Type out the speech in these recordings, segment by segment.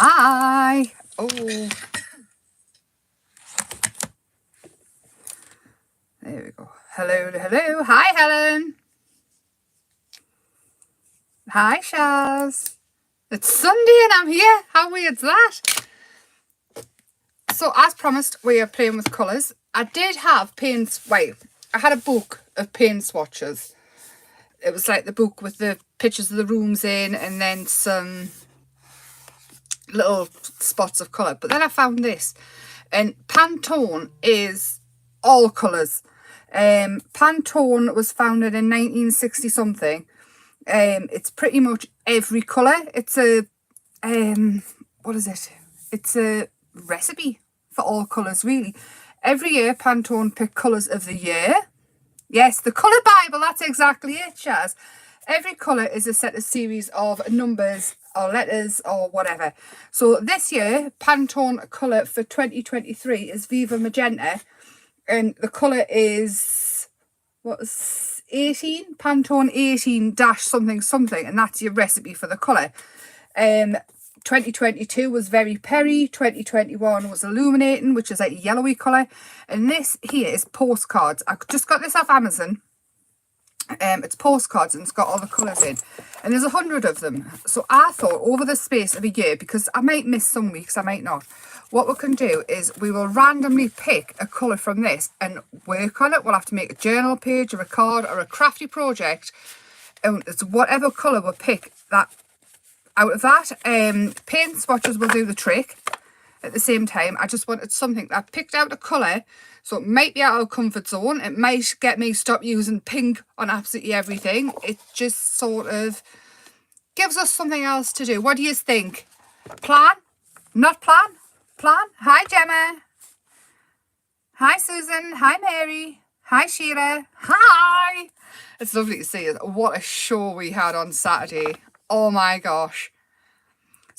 Hi. Oh. There we go. Hello, hello. Hi, Helen. Hi, Shaz. It's Sunday and I'm here. How weird's that? So, as promised, we are playing with colours. I did have paint. Wait, I had a book of paint swatches. It was like the book with the pictures of the rooms in and then some little spots of colour. But then I found this. And Pantone is all colours. Pantone was founded in 1960 something. It's pretty much every colour. It's a what is it? It's a recipe for all colours, really. Every year Pantone pick colours of the year. Yes, the colour Bible, that's exactly it, Shaz. Every colour is a set of series of numbers or letters or whatever. So this year, Pantone colour for 2023 is Viva Magenta. And the colour is, what's 18? Pantone 18 dash something something. And that's your recipe for the colour. 2022 was Very Perry. 2021 was Illuminating, which is like a yellowy colour. And this here is Postcards. I just got this off Amazon. It's Postcards and it's got all the colours in. And there's 100 of them. So I thought over the space of a year, because I might miss some weeks, I might not. What we can do is we will randomly pick a colour from this and work on it. We'll have to make a journal page or a card or a crafty project. And it's whatever colour we pick that out of that. Paint swatches will do the trick. At the same time, I just wanted something that I picked out a colour, so it might be out of comfort zone. It might get me stop using pink on absolutely everything. It just sort of gives us something else to do. What do you think? Plan? Not plan? Plan? Hi, Gemma. Hi, Susan. Hi, Mary. Hi, Sheila. Hi. It's lovely to see you. What a show we had on Saturday. Oh my gosh.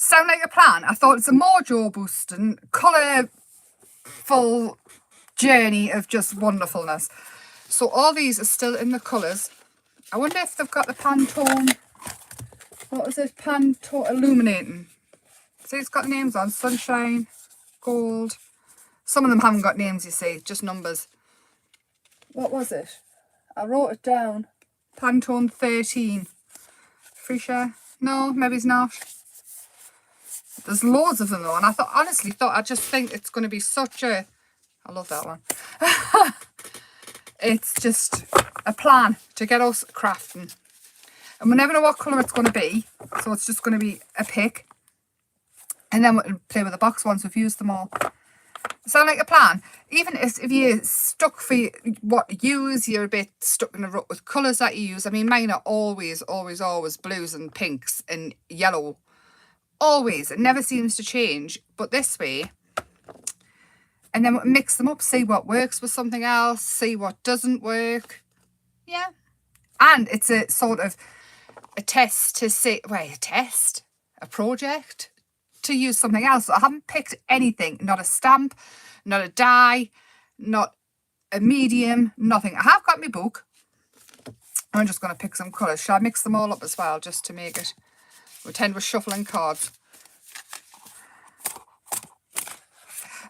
Sound like a plan? I thought it's a more jaw boosting, colourful journey of just wonderfulness. So all these are still in the colours. I wonder if they've got the Pantone, what is it? Pantone Illuminating. See, it's got names on. Sunshine, Gold. Some of them haven't got names, you see, just numbers. What was it? I wrote it down. Pantone 13. Freesia? No, maybe it's not. There's loads of them though, and I honestly thought, I just think it's going to be such a, I love that one. It's just a plan to get us crafting. And we never know what colour it's going to be, so it's just going to be a pick. And then we'll play with the box once we've used them all. Sound like a plan? Even if you're stuck for what you use, you're a bit stuck in a rut with colours that you use. I mean, mine are always blues and pinks and yellow. Always. It never seems to change. But this way, and then we'll mix them up, see what works with something else, see what doesn't work. Yeah. And it's a sort of a test to see, wait, a project to use something else. So I haven't picked anything, not a stamp, not a die, not a medium, nothing. I have got my book. I'm just going to pick some colours. Shall I mix them all up as well, just to make it, pretend we're shuffling cards.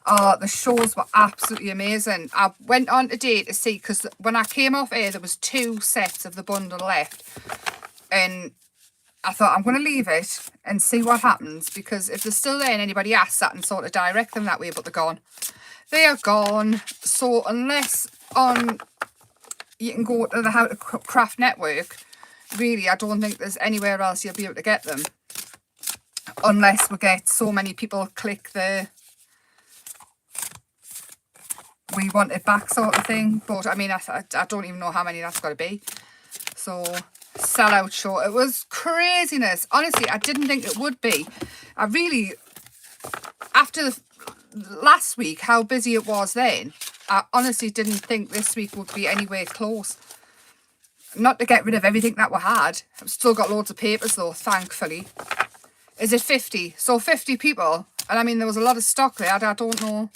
Oh, the shows were absolutely amazing. I went on today to see, because when I came off air, there was 2 sets of the bundle left. And I thought, I'm going to leave it and see what happens, because if they're still there and anybody asks that and sort of direct them that way, but they're gone. They are gone. So unless you can go to the How to Craft Network, really, I don't think there's anywhere else you'll be able to get them. Unless we get so many people click the we want it back sort of thing. But I mean, I don't even know how many that's got to be. So sellout show. It was craziness. Honestly, I didn't think it would be. I really, after last week, how busy it was then, I honestly didn't think this week would be anywhere close. Not to get rid of everything that we had. I've still got loads of papers though, thankfully. Is it 50? So 50 people. And I mean, there was a lot of stock there. I don't know.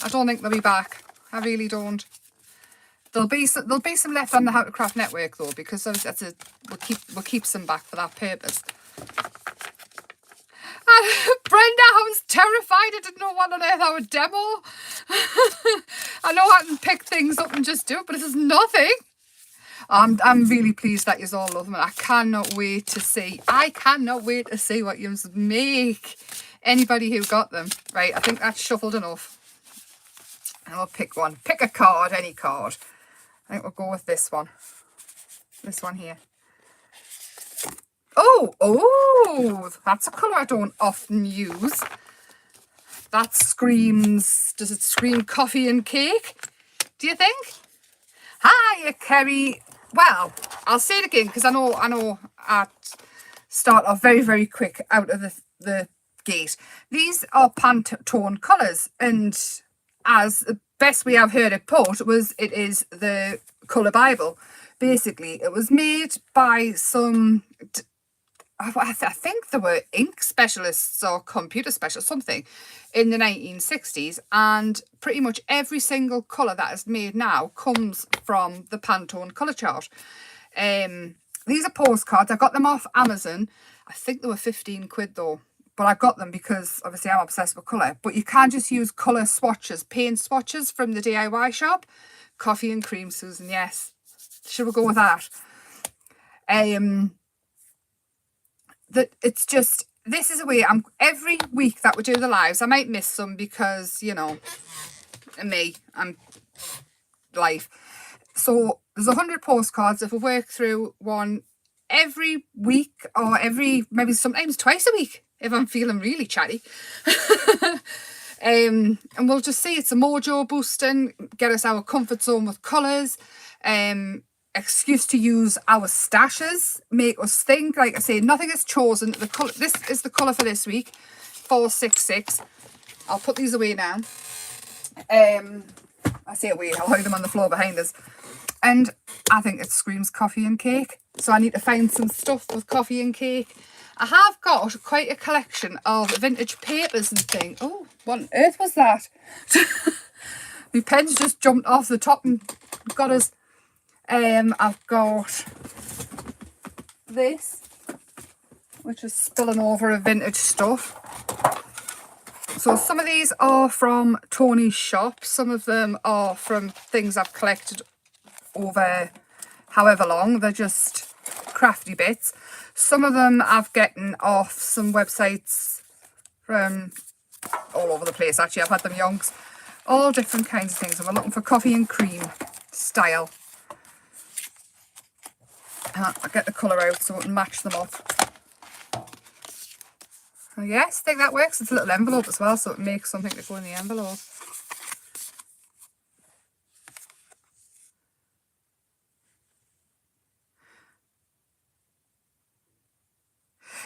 I don't think they'll be back. I really don't. There'll be some left on the How to Craft Network though, because we'll keep some back for that purpose. Brenda, I was terrified. I didn't know what on earth I would demo. I know I can pick things up and just do it, but this is nothing. I'm really pleased that you all love them. I cannot wait to see. I cannot wait to see what you make. Anybody who got them. Right, I think that's shuffled enough. And we'll pick one. Pick a card, any card. I think we'll go with this one. This one here. Oh, that's a colour I don't often use. That screams, does it scream coffee and cake? Do you think? Hiya, Kerry. Well, I'll say it again because I know I start off very, very quick out of the gate. These are Pantone colours, and as the best way I've heard it put was it is the colour Bible. Basically, it was made by some, I think they were ink specialists or computer specialists, something, in the 1960s, and pretty much every single colour that is made now comes from the Pantone colour chart. These are postcards. I got them off Amazon. I think they were 15 quid though, but I got them because obviously I'm obsessed with colour. But you can just use colour swatches, paint swatches from the DIY shop. Coffee and cream, Susan, yes. Should we go with that? That it's just, this is a way every week that we do the lives, I might miss some because, you know, I'm life. So there's 100 postcards. If we work through one every week or maybe sometimes twice a week if I'm feeling really chatty. And we'll just see, it's a mojo boosting, get us our comfort zone with colours, excuse to use our stashes, make us think. Like I say, nothing is chosen. The colour, this is the colour for this week, 466. I'll put these away now. I say away, I'll hide them on the floor behind us. And I think it screams coffee and cake. So I need to find some stuff with coffee and cake. I have got quite a collection of vintage papers and things. Oh, what on earth was that? My pen's just jumped off the top and got us. I've got this, which is spilling over of vintage stuff. So some of these are from Tony's shop. Some of them are from things I've collected over however long. They're just crafty bits. Some of them I've gotten off some websites from all over the place. Actually, I've had them yonks. All different kinds of things. And we're looking for coffee and cream style. I'll get the colour out so we can match them up. Oh, yes, I think that works. It's a little envelope as well, so it makes something to go in the envelope.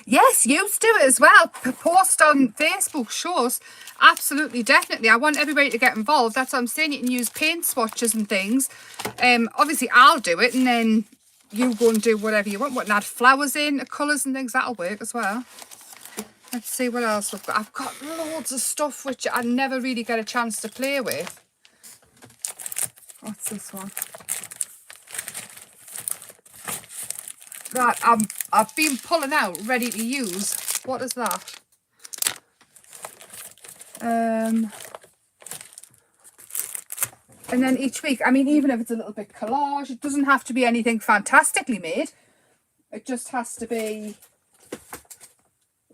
Yes, you do it as well. Post on Facebook shows. Absolutely, definitely. I want everybody to get involved. That's what I'm saying. You can use paint swatches and things. Obviously, I'll do it, and then you go and do whatever you want. What, and add flowers in, colours and things. That'll work as well. Let's see what else we've got. I've got loads of stuff which I never really get a chance to play with. What's this one? That I've been pulling out, ready to use. What is that? And then each week, I mean, even if it's a little bit collage, it doesn't have to be anything fantastically made. It just has to be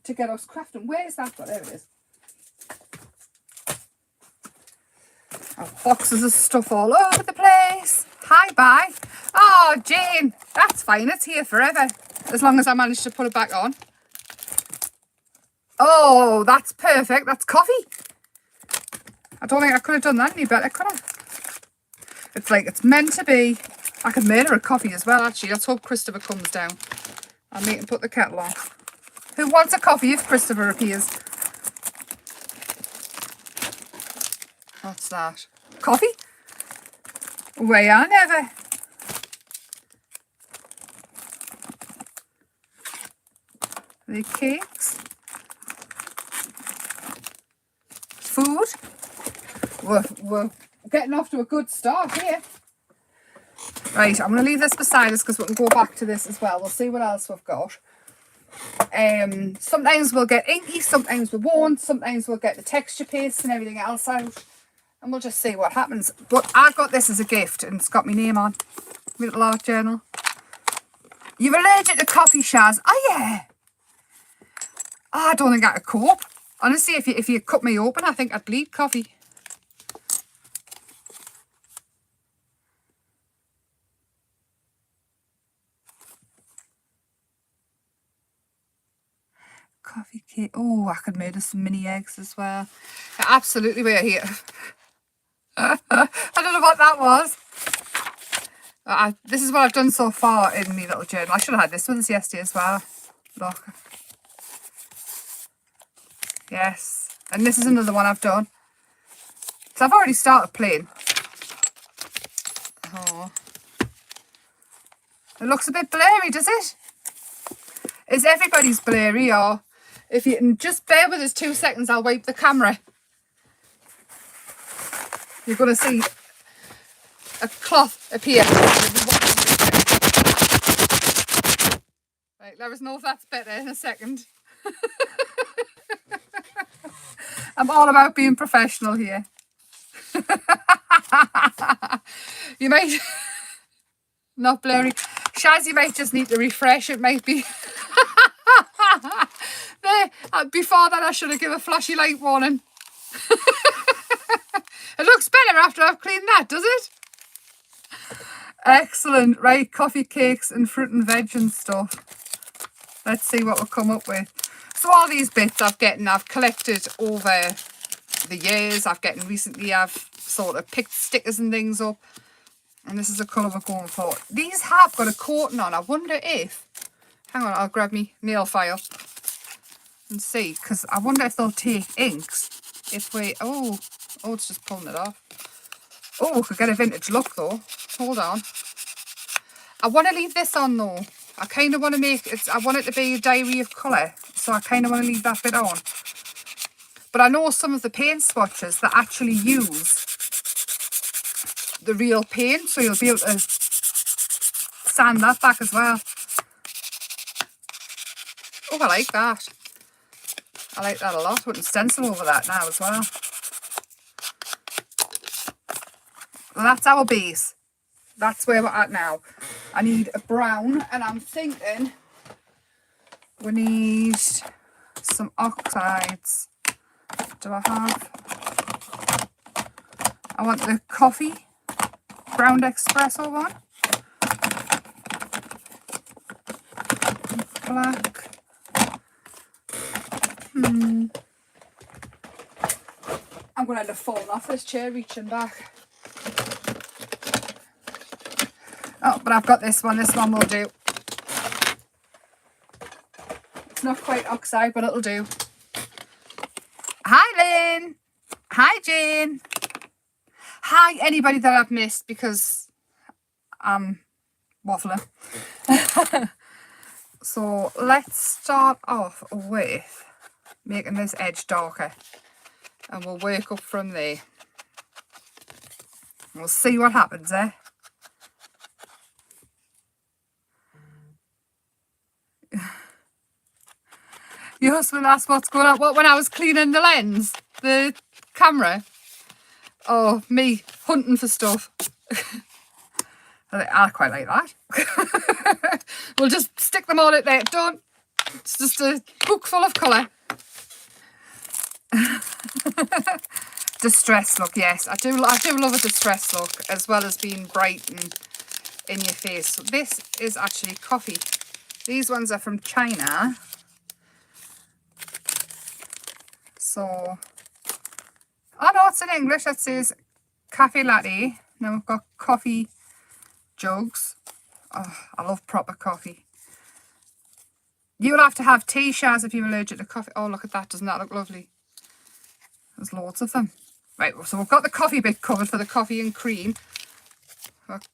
to get us crafting. Where is that? Oh, there it is. Oh, boxes of stuff all over the place. Hi, bye. Oh, Jane, that's fine. It's here forever. As long as I manage to put it back on. Oh, that's perfect. That's coffee. I don't think I could have done that any better, could I? It's like it's meant to be. I could made her a coffee as well, actually. Let's hope Christopher comes down. I'll make him put the kettle on. Who wants a coffee if Christopher appears? What's that? Coffee? Way I never. The cakes. Food. We're getting off to a good start here. Right, I'm going to leave this beside us because we can go back to this as well. We'll see what else we've got. Sometimes we'll get inky, sometimes we won't, sometimes we'll get the texture paste and everything else out, and we'll just see what happens. But I got this as a gift, and it's got my name on, my little art journal. You're allergic to coffee, Shaz? Oh yeah. Oh, I don't think I could cope. Honestly, if you cut me open, I think I'd bleed coffee. Coffee cake. Oh, I could make us some mini eggs as well. Absolutely, we're here. I don't know what that was. This is what I've done so far in my little journal. I should have had this with us yesterday as well. Look. Yes. And this is another one I've done. So I've already started playing. Oh. It looks a bit blurry, does it? Is everybody's blurry, or if you can just bear with us 2 seconds, I'll wipe the camera. You're going to see a cloth appear. Right, let us know if that's better in a second. I'm all about being professional here. You might... Not blurry. Shaz, you might just need to refresh. It might be... There, before that I should have given a flashy light warning. It looks better after I've cleaned that, does it? Excellent. Right, coffee cakes and fruit and veg and stuff. Let's see what we'll come up with. So all these bits I've collected over the years. Recently I've sort of picked stickers and things up. And this is the colour we're going for. These have got a coating on. I wonder if... Hang on, I'll grab me nail file and see. Because I wonder if they'll take inks. If we... Oh, it's just pulling it off. Oh, we could get a vintage look though. Hold on. I want to leave this on though. I kind of want to make it... I want it to be a diary of colour. So I kind of want to leave that bit on. But I know some of the paint swatches that actually use the real paint, so you'll be able to sand that back as well. Oh, I like that. I like that a lot. Putting stencil over that now as well. Well, that's our base. That's where we're at now. I need a brown, and I'm thinking we need some oxides. Do I have? I want the coffee ground espresso one. Black. I'm going to end up falling off this chair reaching back. Oh, but I've got this one. This one will do. It's not quite oxide, but it'll do. Hi, Lynn. Hi, Jane. Hi, anybody that I've missed because I'm waffling. So let's start off with making this edge darker. And we'll work up from there. We'll see what happens, eh? Your husband asked what's going on. What, when I was cleaning the lens, the camera? Oh, me hunting for stuff. I quite like that. We'll just stick them all in there. Done. It's just a book full of colour. Distress look, yes. I do love a distress look, as well as being bright and in your face. So this is actually coffee. These ones are from China. So, oh no, it's in English. It says cafe latte. Now we've got coffee jugs. Oh, I love proper coffee. You'll have to have tea, Shaz, if you're allergic to coffee. Oh, look at that. Doesn't that look lovely? There's loads of them. Right, so we've got the coffee bit covered for the coffee and cream.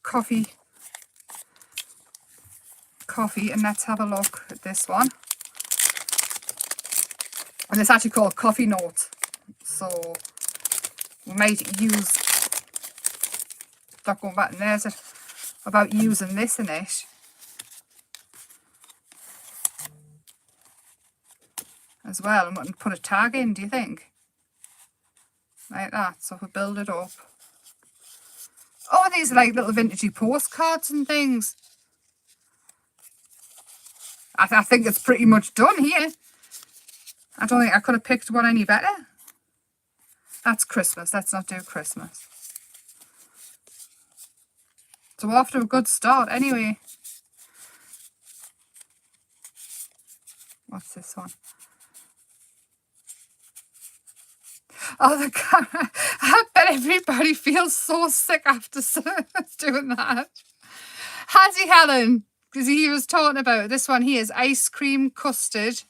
Coffee, and let's have a look at this one. And it's actually called Coffee Note. So we might use, stop going back in there, about using this in it. as well, and we can put a tag in, do you think? Like that, so if we build it up. Oh, these are like little vintagey postcards and things. I think it's pretty much done here. I don't think I could have picked one any better. That's Christmas. Let's not do Christmas. So we're off to a good start anyway. What's this one? Oh, the camera. I bet everybody feels so sick after doing that. Has he, Helen? Because he was talking about this one here is ice cream, custard,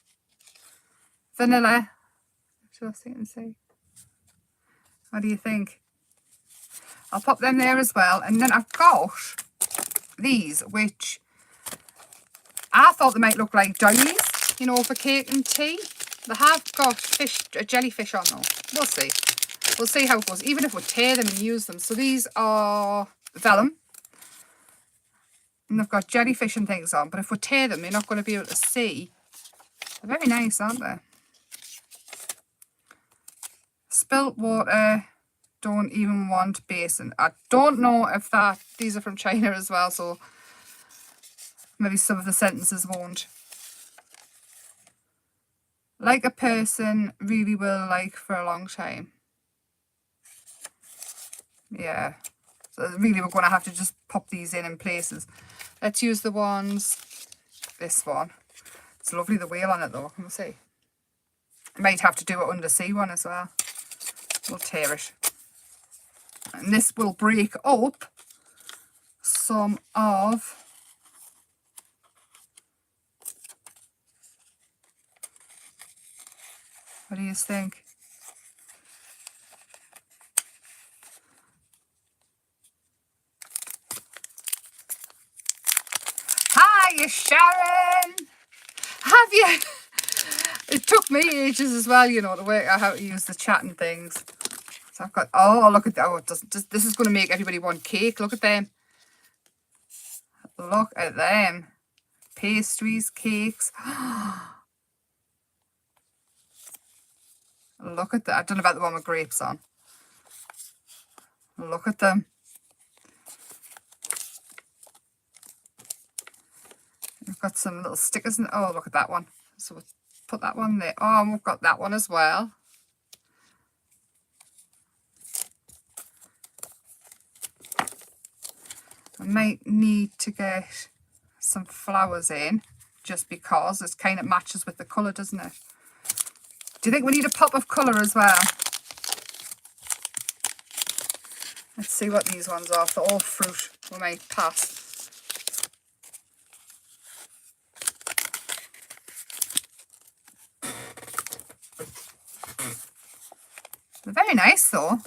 vanilla. What do you say? What do you think? I'll pop them there as well. And then I've got these, which I thought they might look like doilies, you know, for cake and tea. They have got fish, jellyfish on though. We'll see. We'll see how it goes, even if we tear them and use them. So these are vellum. And they've got jellyfish and things on. But if we tear them, you're not going to be able to see. They're very nice, aren't they? Spilt water. Don't even want basin. I don't know if these are from China as well. So maybe some of the sentences won't. Like a person really will like for a long time. Yeah. So really we're going to have to just pop these in places. Let's use the ones, this one. It's lovely, the wheel on it though, we'll see. I might have to do an undersea one as well. We'll tear it. And this will break up some of what do you think? Hi, Sharon! Have you? It took me ages as well, you know, to work out how to use the chat and things. So I've got, oh, look at that. Oh, it doesn't, this is going to make everybody want cake. Look at them. Look at them. Pastries, cakes. Look at that. I don't know about the one with grapes on. Look at them. We've got some little stickers. Oh, look at that one. So we'll put that one there. Oh, and we've got that one as well. I might need to get some flowers in just because it kind of matches with the colour, doesn't it? Do you think we need a pop of colour as well? Let's see what these ones are. They're all fruit. We might pass. They're very nice though.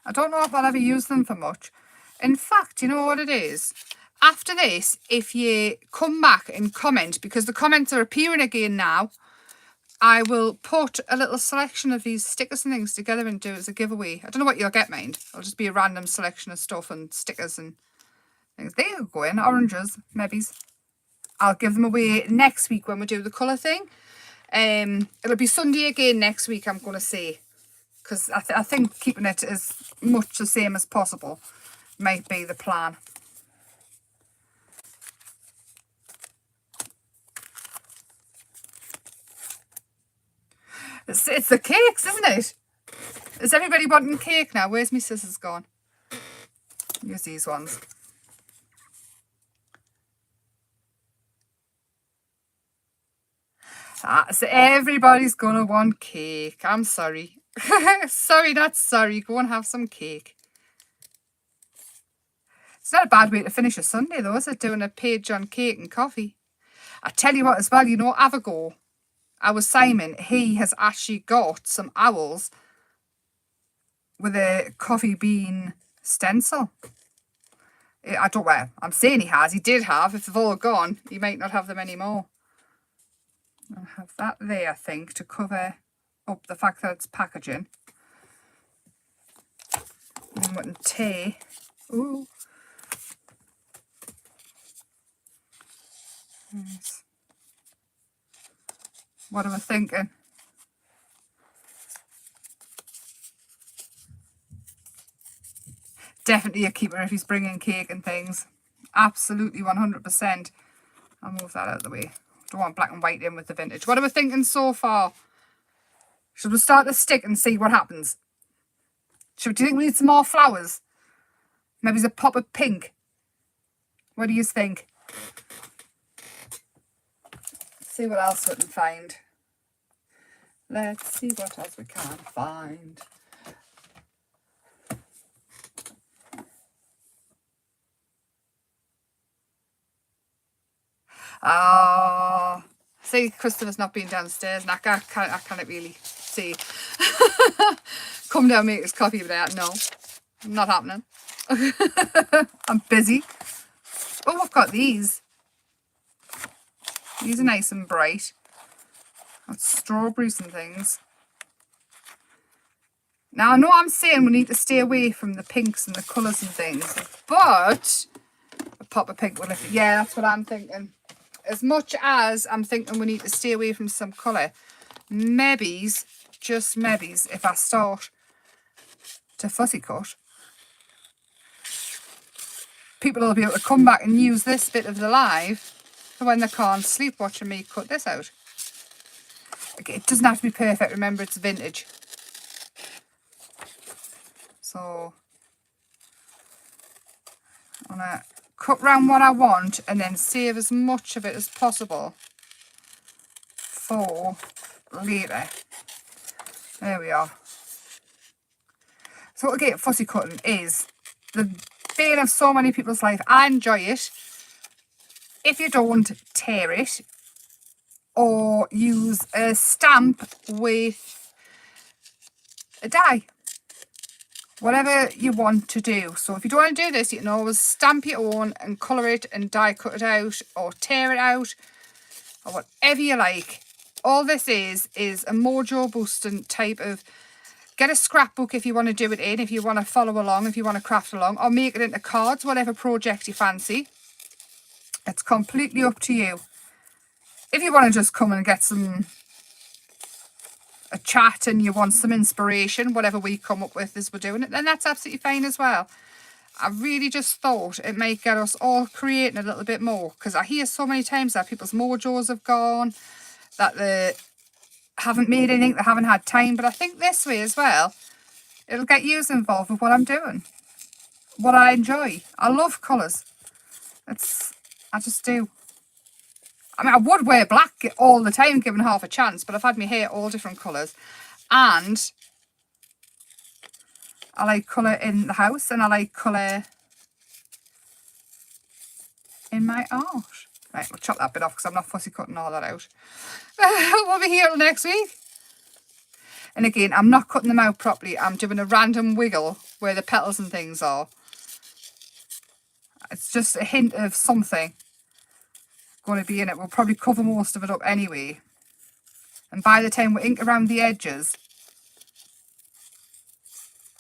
I don't know if I'll ever use them for much. In fact, you know what it is? After this, if you come back and comment, because the comments are appearing again now, I will put a little selection of these stickers and things together and do it as a giveaway. I don't know what you'll get, mind. It'll just be a random selection of stuff and stickers and things. They will go in. Oranges, maybe. I'll give them away next week when we do the colour thing. It'll be Sunday again next week, I'm going to say. Because I think keeping it as much the same as possible might be the plan. It's the cakes, isn't it? Is everybody wanting cake now? Where's my scissors gone? Use these ones. So everybody's going to want cake. I'm sorry. Sorry, not sorry. Go and have some cake. It's not a bad way to finish a Sunday, though, is it? Doing a page on cake and coffee. I tell you what, as well, you know, have a go. Our Simon, he has actually got some owls with a coffee bean stencil. I don't know. I'm saying he has. He did have. If they've all gone, he might not have them anymore. I'll have that there, I think, to cover up the fact that it's packaging. And we can tea. Ooh. Yes. What am I thinking? Definitely a keeper if he's bringing cake and things. Absolutely 100%. I'll move that out of the way. Don't want black and white in with the vintage. What are we thinking so far? Should we start the stick and see what happens? Do you think we need some more flowers? Maybe a pop of pink. What do you think? See what else we can find. Let's see what else we can find. Ah, see, Christopher's not been downstairs, and I can't really see. Come down, make his coffee, but no, not happening. I'm busy. Oh, I've got these. These are nice and bright. Got strawberries and things. Now, I know I'm saying we need to stay away from the pinks and the colours and things, but a pop of pink will lift it. Yeah, that's what I'm thinking. As much as I'm thinking we need to stay away from some colour, maybes, just maybes, if I start to fussy cut, people will be able to come back and use this bit of the live for when they can't sleep watching me cut this out. Okay, it doesn't have to be perfect, remember it's vintage. So I'm going to cut round what I want and then save as much of it as possible for later. There we are. So what we get fussy cutting is the bane of so many people's life. I enjoy it. If you don't, tear it or use a stamp with a die. Whatever you want to do. So if you don't want to do this, you can always stamp your own and colour it and die cut it out or tear it out or whatever you like. All this is a mojo boosting type of, get a scrapbook if you want to do it in, if you want to follow along, if you want to craft along, or make it into cards, whatever project you fancy. It's completely up to you. If you want to just come and get a chat and you want some inspiration, whatever we come up with as we're doing it, then that's absolutely fine as well. I really just thought it might get us all creating a little bit more, because I hear so many times that people's mojos have gone, that they haven't made anything, they haven't had time. But I think this way as well, it'll get you involved with what I'm doing, what I enjoy. I love colours. I just do. I mean, I would wear black all the time given half a chance, but I've had my hair all different colours. And I like colour in the house and I like colour in my art. Right, we'll chop that bit off because I'm not fussy cutting all that out. We'll be here till next week. And again, I'm not cutting them out properly. I'm doing a random wiggle where the petals and things are. It's just a hint of something going to be in it. We'll probably cover most of it up anyway. And by the time we ink around the edges,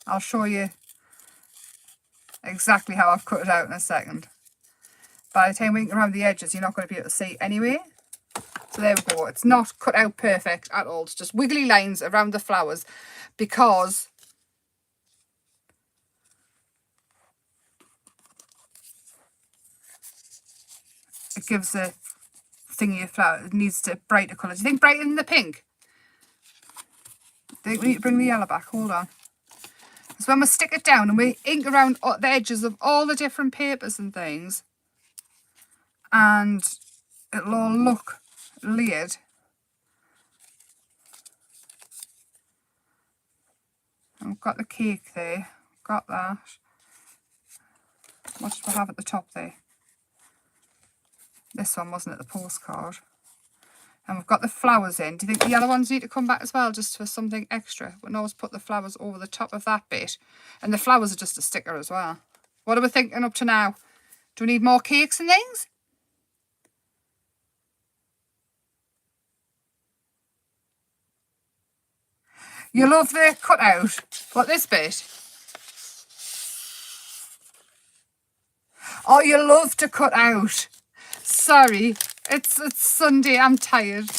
I'll show you exactly how I've cut it out in a second. By the time we ink around the edges, you're not going to be able to see anyway. So there we go. It's not cut out perfect at all. It's just wiggly lines around the flowers because it gives the thingy a flower. It needs to brighter colour. Do you think brighter than the pink? I think we need to bring the yellow back. Hold on. So when we stick it down and we ink around the edges of all the different papers and things, and it'll all look layered. I've got the cake there. Got that. What did we have at the top there? This one wasn't it, the postcard. And we've got the flowers in. Do you think the yellow ones need to come back as well, just for something extra? We can always put the flowers over the top of that bit. And the flowers are just a sticker as well. What are we thinking up to now? Do we need more cakes and things? You love the cutout. What, this bit? Oh, you love to cut out. Sorry, it's Sunday. I'm tired.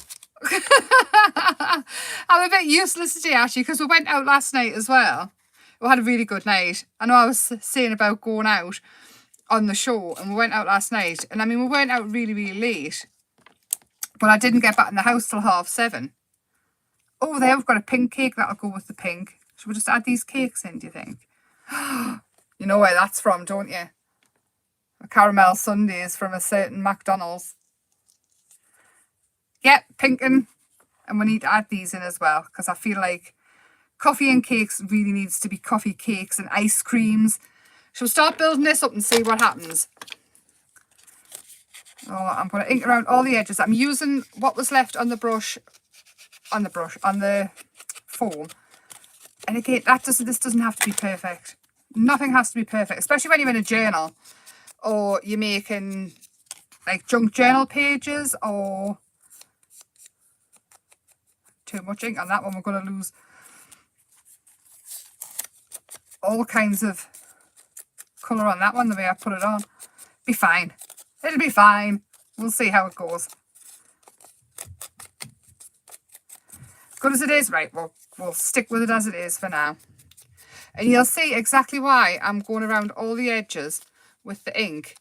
I'm a bit useless today, actually, because we went out last night as well. We had a really good night. I know I was saying about going out on the show, and we went out last night. And I mean, we went out really, really late. But I didn't get back in the house till 7:30. Oh, there, we've got a pink cake. That'll go with the pink. Should we just add these cakes in, do you think? You know where that's from, don't you? A caramel sundaes from a certain McDonald's. Yep, pinking. And we need to add these in as well, because I feel like coffee and cakes really needs to be coffee cakes and ice creams. Shall we start building this up and see what happens? Oh, I'm going to ink around all the edges. I'm using what was left on the brush, on the foam. And again, this doesn't have to be perfect. Nothing has to be perfect, especially when you're in a journal or you're making like junk journal pages, or too much ink on that one. We're going to lose all kinds of colour on that one the way I put it on. Be fine. It'll be fine. We'll see how it goes. Good as it is, right, we'll stick with it as it is for now. And you'll see exactly why I'm going around all the edges with the ink.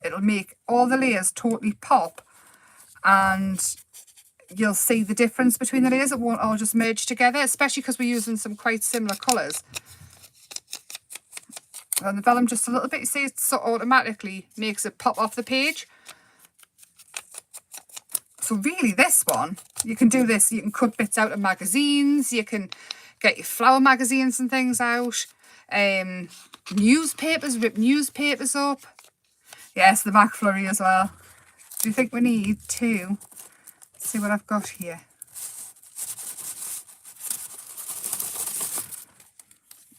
It'll make all the layers totally pop, and you'll see the difference between the layers. It won't all just merge together, especially because we're using some quite similar colours. On the vellum just a little bit, you see, it so automatically makes it pop off the page. So really this one, you can do this, you can cut bits out of magazines, you can get your flower magazines and things out, newspapers, rip newspapers up. Yes, the McFlurry as well. Do you think we need two? Let's see what I've got here.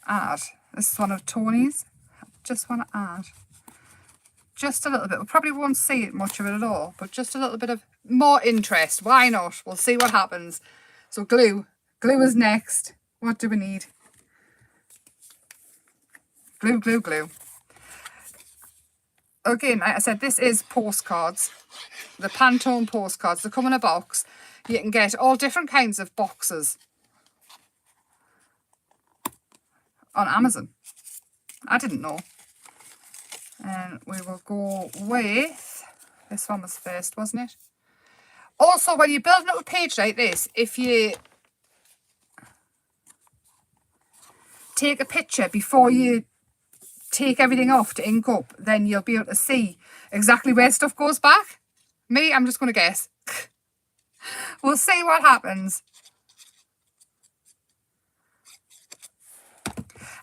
Add. This is one of Tony's. Just want to add just a little bit. We probably won't see it much of it at all, but just a little bit of more interest. Why not? We'll see what happens. So glue. Glue is next. What do we need? Glue, glue, glue. Again, like I said, this is postcards. The Pantone postcards. They come in a box. You can get all different kinds of boxes on Amazon. I didn't know. And we will go with, this one was first, wasn't it? Also, when you're building up a page like this, if you take a picture before you take everything off to ink up, then you'll be able to see exactly where stuff goes back. Me, I'm just going to guess. We'll see what happens.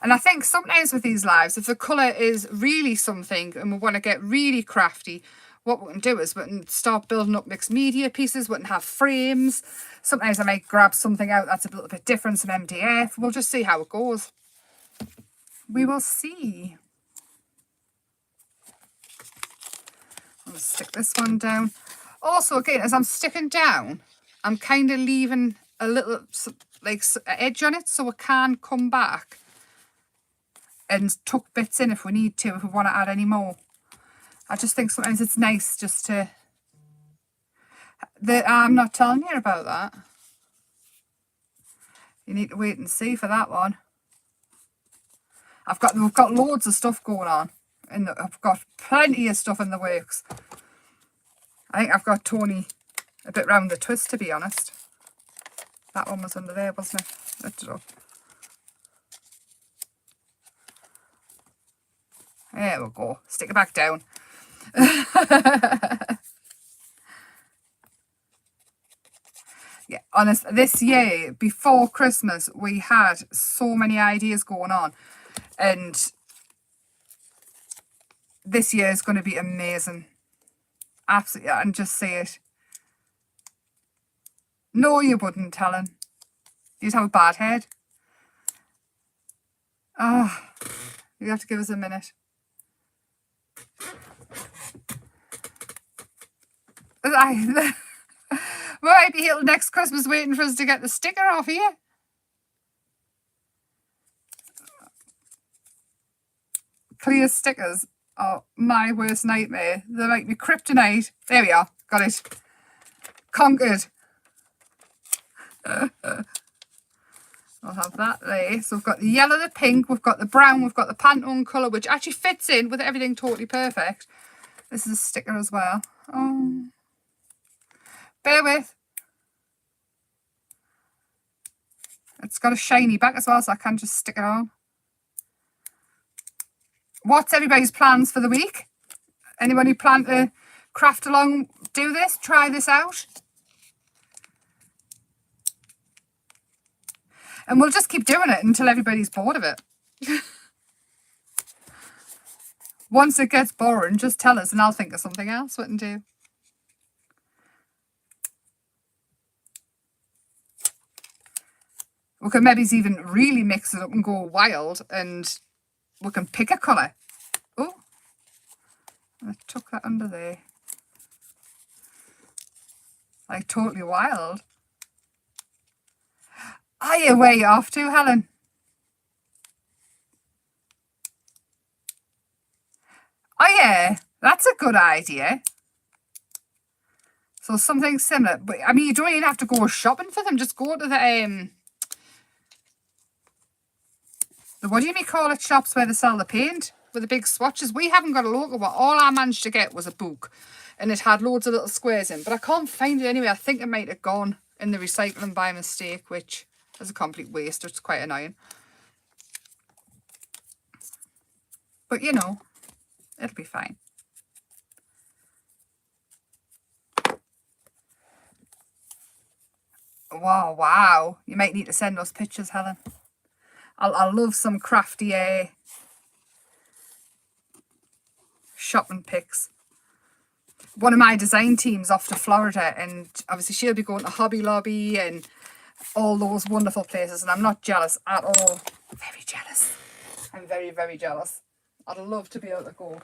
And I think sometimes with these lives, if the colour is really something and we want to get really crafty, what we can do is we can start building up mixed media pieces. We can have frames. Sometimes I might grab something out that's a little bit different, some MDF. We'll just see how it goes. We will see. I'm going to stick this one down. Also, again, as I'm sticking down, I'm kind of leaving a little like edge on it so it can come back and tuck bits in if we need to, if we want to add any more. I just think sometimes it's nice just to... I'm not telling you about that. You need to wait and see for that one. We've got loads of stuff going on. And I've got plenty of stuff in the works. I think I've got Tony a bit round the twist, to be honest. That one was under there, wasn't it? Lift it up. There we go. Stick it back down. Yeah, honest, this year, before Christmas, we had so many ideas going on. And this year is going to be amazing. Absolutely. I can just see it. No, you wouldn't, Helen. You'd have a bad head. Oh, you have to give us a minute. We might be here till next Christmas waiting for us to get the sticker off here. Clear stickers are my worst nightmare. They're like my kryptonite. There we are. Got it. Conquered. I'll have that there. So we've got the yellow, the pink, we've got the brown, we've got the Pantone colour, which actually fits in with everything totally perfect. This is a sticker as well. Oh, bear with. It's got a shiny back as well, so I can just stick it on. What's everybody's plans for the week? Anybody plan to craft along, do this, try this out? And we'll just keep doing it until everybody's bored of it. Once it gets boring, just tell us and I'll think of something else we can do. We can maybe even really mix it up and go wild, and we can pick a colour. Oh, I took that under there. Like totally wild. Are you where you off to, Helen? Oh yeah, that's a good idea. So something similar, but I mean, you don't even have to go shopping for them. Just go to the what do you call it, shops where they sell the paint with the big swatches. We haven't got a local one. All I managed to get was a book, and it had loads of little squares in, but I can't find it anyway. I think it might have gone in the recycling by mistake, which is a complete waste. It's quite annoying. But you know, it'll be fine. Wow, wow. You might need to send us pictures, Helen. I love some crafty shopping pics. One of my design teams off to Florida, and obviously she'll be going to Hobby Lobby and all those wonderful places, and I'm not jealous at all. Very jealous. I'm very, very jealous. I'd love to be able to go.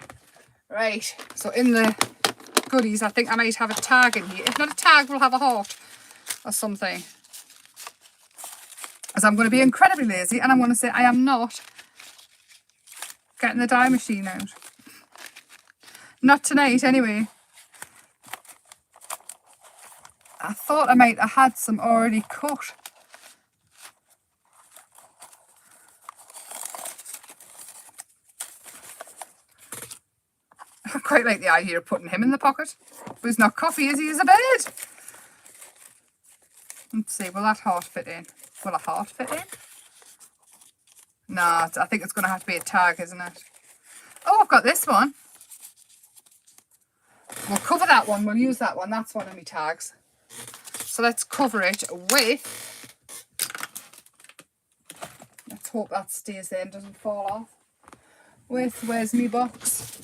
Right, so in the goodies, I think I might have a tag in here. If not a tag, we'll have a heart or something. As I'm going to be incredibly lazy, and I'm going to say I am not getting the dye machine out. Not tonight, anyway. I thought I might have had some already cut. I quite like the idea of putting him in the pocket. But he's not coffee, is he? He's a bird. Let's see, will that heart fit in? Will a heart fit in? No, I think it's going to have to be a tag, isn't it? Oh, I've got this one. We'll cover that one. We'll use that one. That's one of my tags. So let's cover it with... Let's hope that stays there and doesn't fall off. With, where's me box?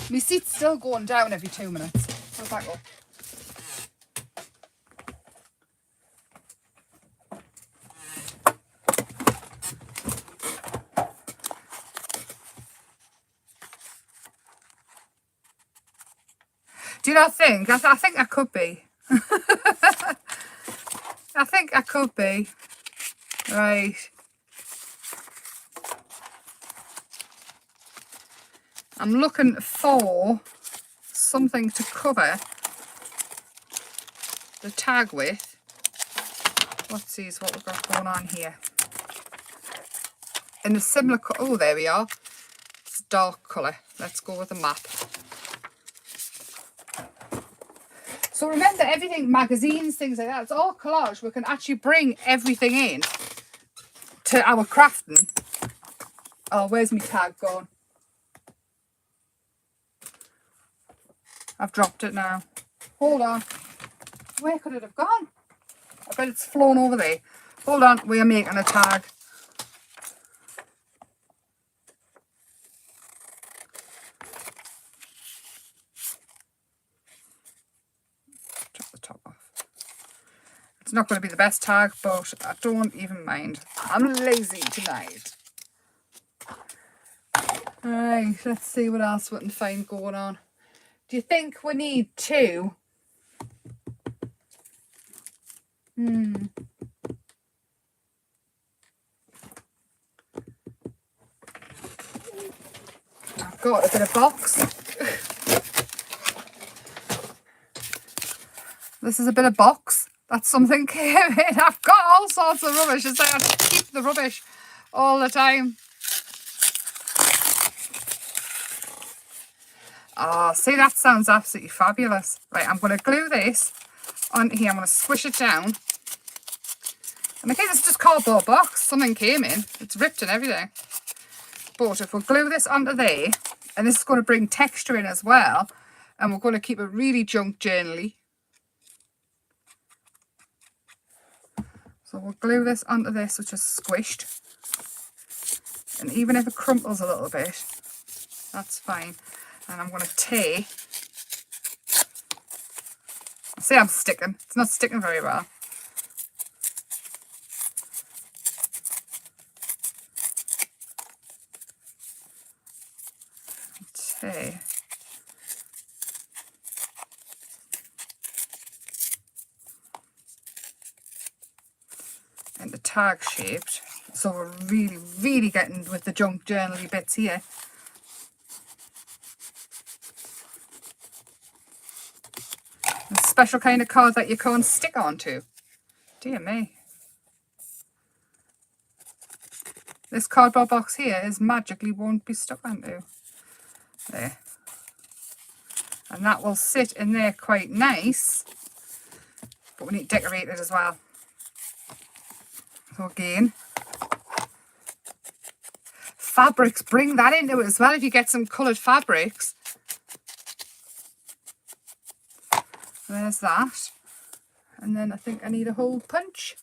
My seat's still going down every 2 minutes. How's that go? Do you not think? I think I could be. I think I could be. Right. I'm looking for something to cover the tag with. Let's see what we've got going on here. In a similar colour. Oh, there we are. It's a dark colour. Let's go with a map. So remember, everything, magazines, things like that, it's all collage. We can actually bring everything in to our crafting. Oh, where's my tag gone? I've dropped it now. Hold on. Where could it have gone? I bet it's flown over there. Hold on, we are making a tag. Chop the top off. It's not going to be the best tag, but I don't even mind. I'm lazy tonight. Right, let's see what else we can find going on. Do you think we need two? I've got a bit of box. This is a bit of box. That's something came in. I've got all sorts of rubbish. It's like I just keep the rubbish all the time. Oh, see, that sounds absolutely fabulous. Right, I'm going to glue this on here. I'm going to squish it down. And again, it's just cardboard box. Something came in. It's ripped and everything. But if we glue this onto there, and this is going to bring texture in as well, and we're going to keep it really junk journally. So we'll glue this onto this, which is squished. And even if it crumples a little bit, that's fine. And I'm going to tear. See, I'm sticking. It's not sticking very well. Tear. And the tag shaped. So we're really getting with the junk journaly bits here. A special kind of card that you can't stick onto. Dear me. This cardboard box here is magically won't be stuck onto. There. And that will sit in there quite nice. But we need to decorate it as well. So again, fabrics, bring that into it as well if you get some coloured fabrics. There's that. And then I think I need a hole punch.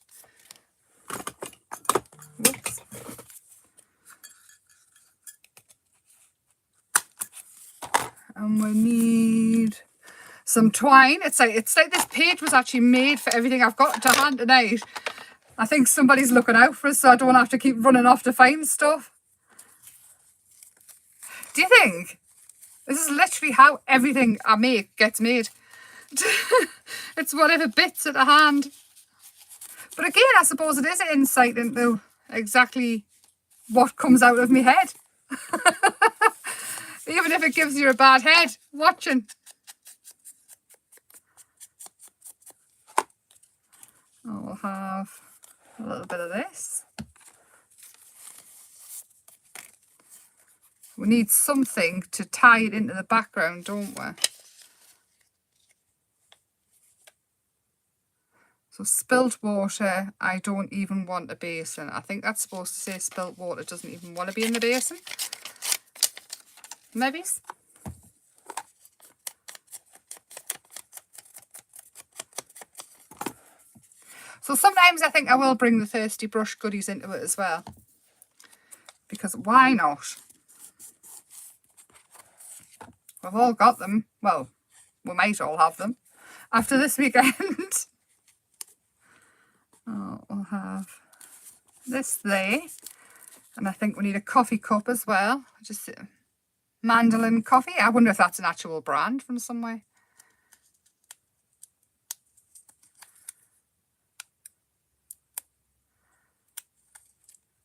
Whoops. And we need some twine. It's like this page was actually made for everything I've got to hand tonight. I think somebody's looking out for us so I don't have to keep running off to find stuff. Do you think? This is literally how everything I make gets made. It's whatever bits at the hand. But again, I suppose it is an insight into exactly what comes out of my head. Even if it gives you a bad head watching. I'll have a little bit of this. We need something to tie it into the background, don't we? So spilt water, I don't even want a basin. I think that's supposed to say spilt water doesn't even want to be in the basin. Maybe. So sometimes I think I will bring the Thirsty Brush goodies into it as well. Because why not? We've all got them. Well, we might all have them after this weekend. Oh, we'll have this there. And I think we need a coffee cup as well. Just Mandolin Coffee. I wonder if that's an actual brand from somewhere.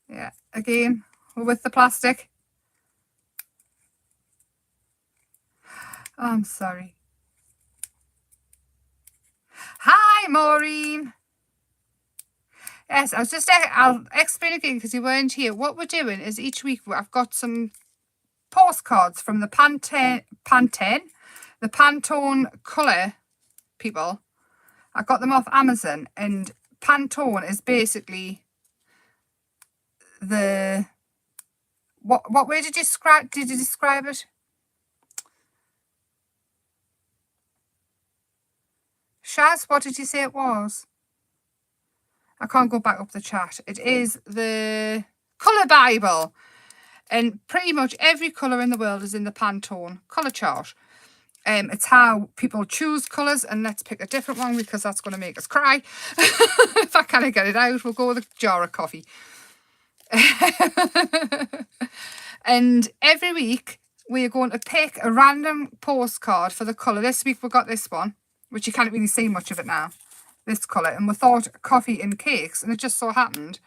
Yeah, again, we're with the plastic. Oh, I'm sorry. Hi, Maureen. Yes, I'll explain again because you weren't here. What we're doing is each week I've got some postcards from the Pantone, the Pantone colour people. I got them off Amazon, and Pantone is basically the what way did you describe it? Shaz, what did you say it was? I can't go back up the chat. It is the colour Bible. And pretty much every colour in the world is in the Pantone colour chart. It's how people choose colours, and let's pick a different one because that's going to make us cry. If I can't get it out, we'll go with a jar of coffee. And every week we are going to pick a random postcard for the colour. This week we got this one, which you can't really see much of it now, this colour. And we thought coffee and cakes, and it just so happened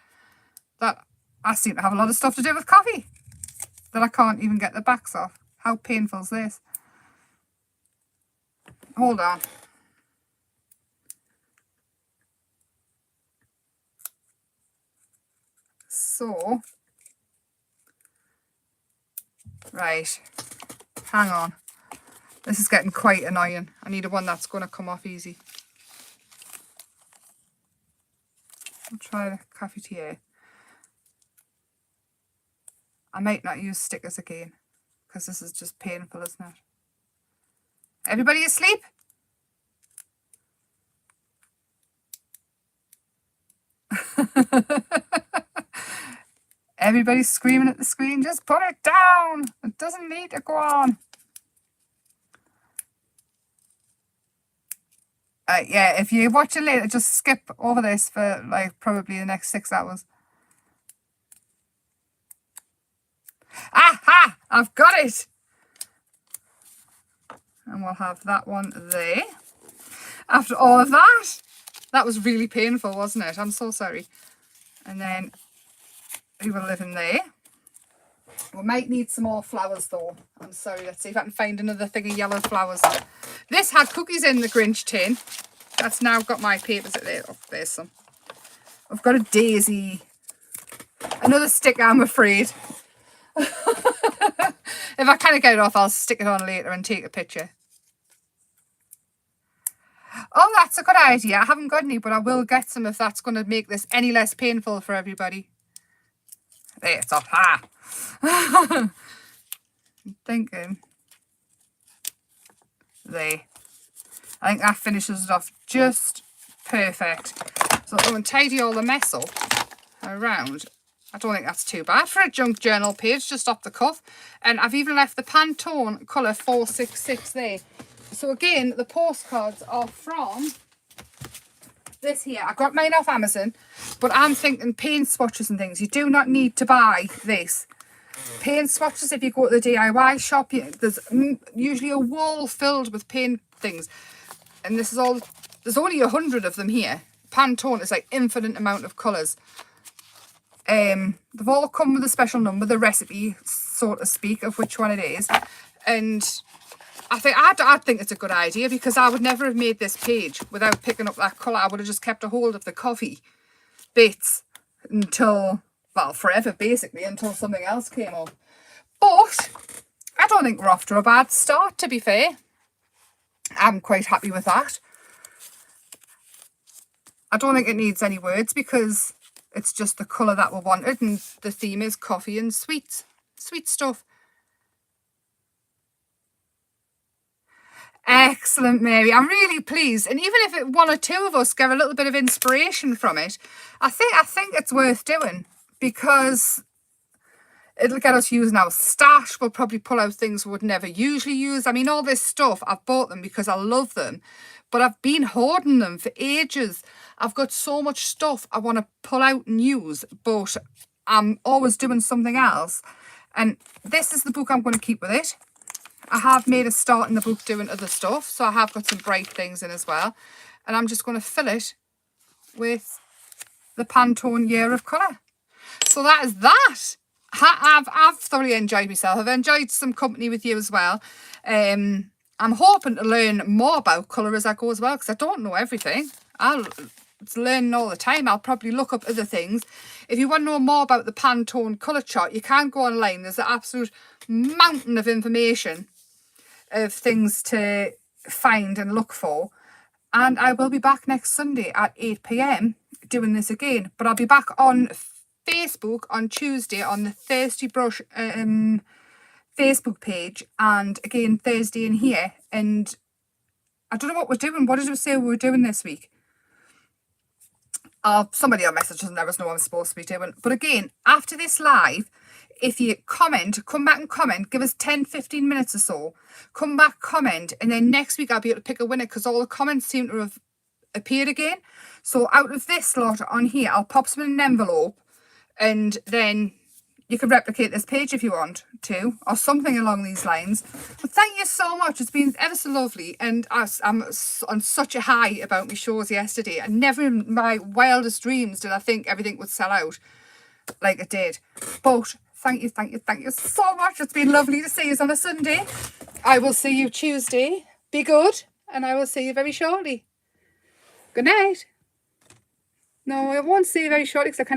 that I seem to have a lot of stuff to do with coffee that I can't even get the backs off. How painful is this? Hold on. So, right, hang on. This is getting quite annoying. I need a one that's going to come off easy. I'll try the cafetiere. I might not use stickers again because this is just painful, isn't it? Everybody asleep? Everybody's screaming at the screen. Just put it down. It doesn't need to go on. Yeah, if you watch it later, just skip over this for like probably the next 6 hours. Aha! I've got it! And we'll have that one there. After all of that was really painful, wasn't it? I'm so sorry. And then we will live in there. We might need some more flowers though. I'm sorry. Let's see if I can find another thing of yellow flowers. This had cookies in the Grinch tin. That's now got my papers at there. Oh, there's some. I've got a daisy. Another sticker, I'm afraid. If I kind of get it off, I'll stick it on later and take a picture. Oh, that's a good idea. I haven't got any, but I will get some if that's going to make this any less painful for everybody. There, it's off. Ah. I'm thinking. There. I think that finishes it off just perfect. So I'm going to tidy all the mess up around. I don't think that's too bad for a junk journal page, just off the cuff. And I've even left the Pantone colour 466 there. So again, the postcards are from this here. I got mine off Amazon, but I'm thinking paint swatches and things. You do not need to buy this. Paint swatches, if you go to the DIY shop, there's usually a wall filled with paint things. And this is all, there's only 100 of them here. Pantone is like infinite amount of colours. They've all come with a special number, the recipe, so to speak, of which one it is. And I think it's a good idea because I would never have made this page without picking up that colour. I would have just kept a hold of the coffee bits until, well, forever basically, until something else came up. But I don't think we're off to a bad start, to be fair. I'm quite happy with that. I don't think it needs any words because it's just the colour that we wanted, and the theme is coffee and sweet stuff. Excellent, Mary. I'm really pleased. And even if one or two of us get a little bit of inspiration from it, I think it's worth doing because it'll get us using our stash. We'll probably pull out things we would never usually use. I mean, all this stuff, I've bought them because I love them, but I've been hoarding them for ages. I've got so much stuff I want to pull out and use, but I'm always doing something else. And this is the book I'm going to keep with it. I have made a start in the book doing other stuff, so I have got some bright things in as well. And I'm just going to fill it with the Pantone Year of Colour. So that is that. I've thoroughly enjoyed myself. I've enjoyed some company with you as well. I'm hoping to learn more about colour as I go as well, because I don't know everything. It's learning all the time. I'll probably look up other things. If you want to know more about the Pantone colour chart, you can go online. There's an absolute mountain of information of things to find and look for. And I will be back next Sunday at 8 p.m. doing this again. But I'll be back on Facebook on Tuesday on the Thirsty Brush Facebook page, and again Thursday in here. And I don't know what we're doing. What did we say we were doing this week? Somebody will message us and let us know what I'm supposed to be doing. But again, after this live, if you comment, come back and comment, give us 10-15 minutes or so, come back, comment, and then next week I'll be able to pick a winner because all the comments seem to have appeared again. So out of this lot on here, I'll pop some in an envelope, and then you can replicate this page if you want to, or something along these lines. But thank you so much. It's been ever so lovely. And I'm on such a high about my shows yesterday. And never in my wildest dreams did I think everything would sell out like it did. But thank you so much. It's been lovely to see you on a Sunday. I will see you Tuesday. Be good. And I will see you very shortly. Good night. No, I won't see you very shortly because I kind of